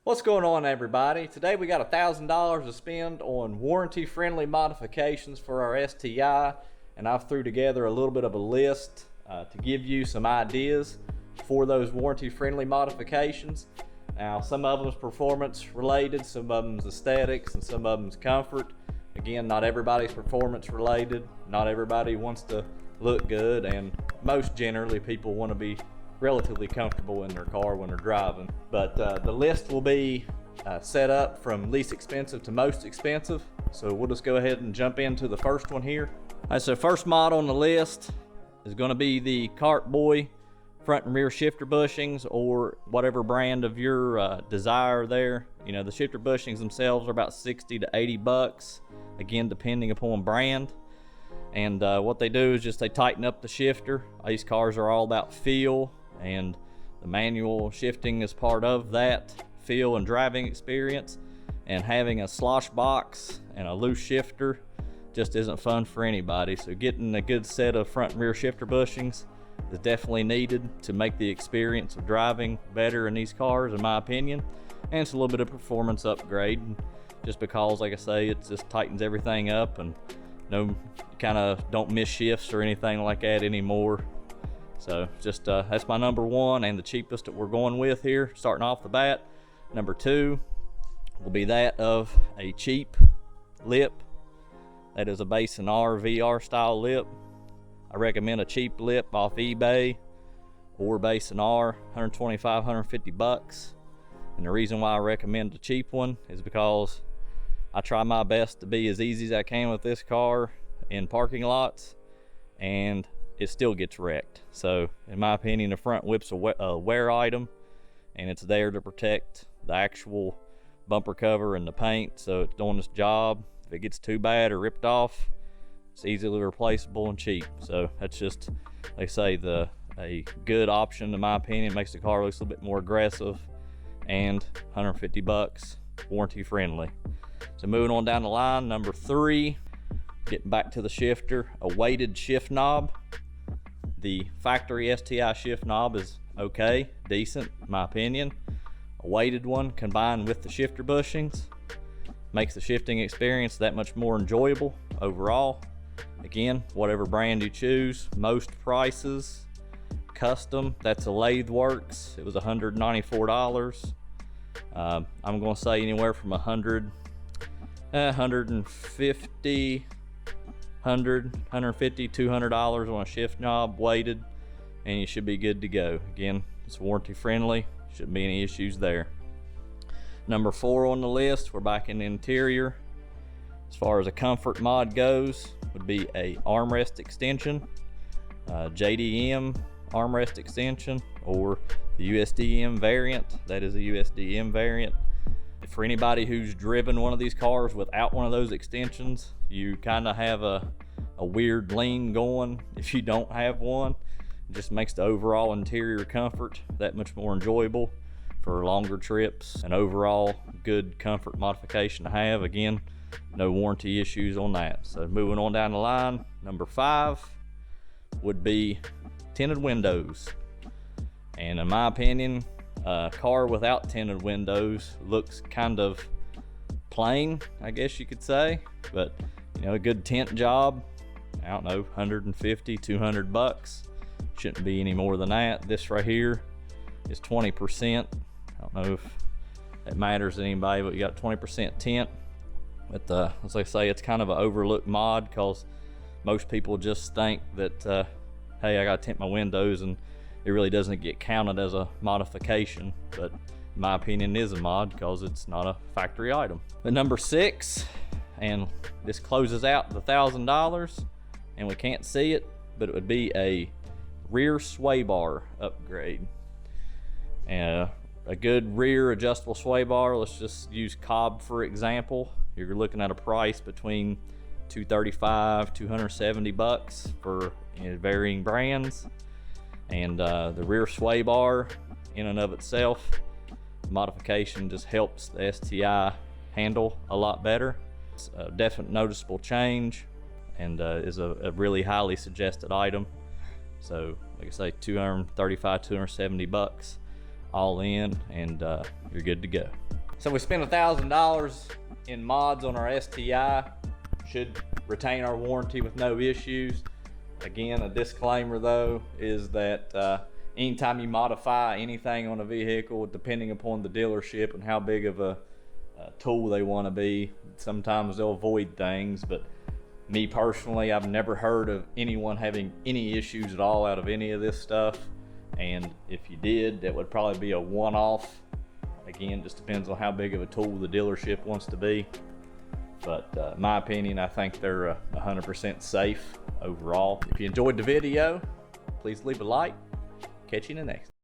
What's going on, everybody? Today we got $1,000 to spend on warranty-friendly modifications for our STI, and I've threw together a little bit of a list to give you some ideas for those warranty-friendly modifications. Now, some of them is performance related, some of them is aesthetics, and some of them is comfort. Again, not everybody's performance related. Not everybody wants to look good, and most generally people want to be relatively comfortable in their car when they're driving. But the list will be set up from least expensive to most expensive. So we'll just go ahead and jump into the first one here. All right, so first model on the list is going to be the Cartboy front and rear shifter bushings, or whatever brand of your desire there. You know, the shifter bushings themselves are about 60 to 80 bucks, again depending upon brand. And what they do is just they tighten up the shifter. These cars are all about feel, and the manual shifting is part of that feel and driving experience. And having a slosh box and a loose shifter just isn't fun for anybody. So getting a good set of front and rear shifter bushings is definitely needed to make the experience of driving better in these cars, in my opinion. And it's a little bit of performance upgrade, just because, like I say, it just tightens everything up, and no, kind of don't miss shifts or anything like that anymore. So just that's my number one, and the cheapest that we're going with here starting off the bat. Number two will be that of a cheap lip. That is a base and R VR style lip. I recommend a cheap lip off eBay or base and R, 125, 150 bucks. And the reason why I recommend a cheap one is because I try my best to be as easy as I can with this car in parking lots, and it still gets wrecked. So in my opinion, the front whip's a wear item, and it's there to protect the actual bumper cover and the paint, so it's doing its job. If it gets too bad or ripped off, it's easily replaceable and cheap. So that's just, they say, a good option in my opinion. It makes the car look a little bit more aggressive, and 150 bucks, warranty friendly. So moving on down the line, number three, getting back to the shifter, a weighted shift knob. The factory STI shift knob is okay, decent, in my opinion. A weighted one combined with the shifter bushings makes the shifting experience that much more enjoyable overall. Again, whatever brand you choose, most prices, custom, that's a Lathe Works. It was $194. I'm going to say anywhere from 150, 200 on a shift knob weighted, and you should be good to go. Again, it's warranty friendly, shouldn't be any issues there. Number four on the list, we're back in the interior. As far as a comfort mod goes, would be a armrest extension, JDM armrest extension, or the USDM variant. That is a USDM variant. For anybody who's driven one of these cars without one of those extensions, you kind of have a weird lean going if you don't have one. It just makes the overall interior comfort that much more enjoyable for longer trips, and overall good comfort modification to have. Again, no warranty issues on that. So moving on down the line, number five would be tinted windows. And in my opinion, a car without tinted windows looks kind of plain, I guess you could say. But you know, a good tint job, I don't know, 150, 200 bucks. Shouldn't be any more than that. This right here is 20%. I don't know if that matters to anybody, but you got 20% tint. But as I say, it's kind of an overlooked mod, because most people just think that, hey, I gotta tint my windows, and it really doesn't get counted as a modification. But in my opinion, it is a mod because it's not a factory item. But number six, and this closes out the $1,000, and we can't see it, but it would be a rear sway bar upgrade. And a good rear adjustable sway bar, let's just use Cobb for example. You're looking at a price between $235, 270 bucks for varying brands. And the rear sway bar in and of itself, modification just helps the STI handle a lot better. It's a definite noticeable change, and is a really highly suggested item. So like I say, 235, 270 bucks all in, and you're good to go. So we spent $1,000 in mods on our STI. Should retain our warranty with no issues. Again, a disclaimer though is that anytime you modify anything on a vehicle, depending upon the dealership and how big of a tool they want to be, sometimes they'll avoid things. But me personally, I've never heard of anyone having any issues at all out of any of this stuff. And if you did, that would probably be a one-off. Again, just depends on how big of a tool the dealership wants to be. But in my opinion, I think they're 100% safe overall. If you enjoyed the video, please leave a like. Catch you in the next.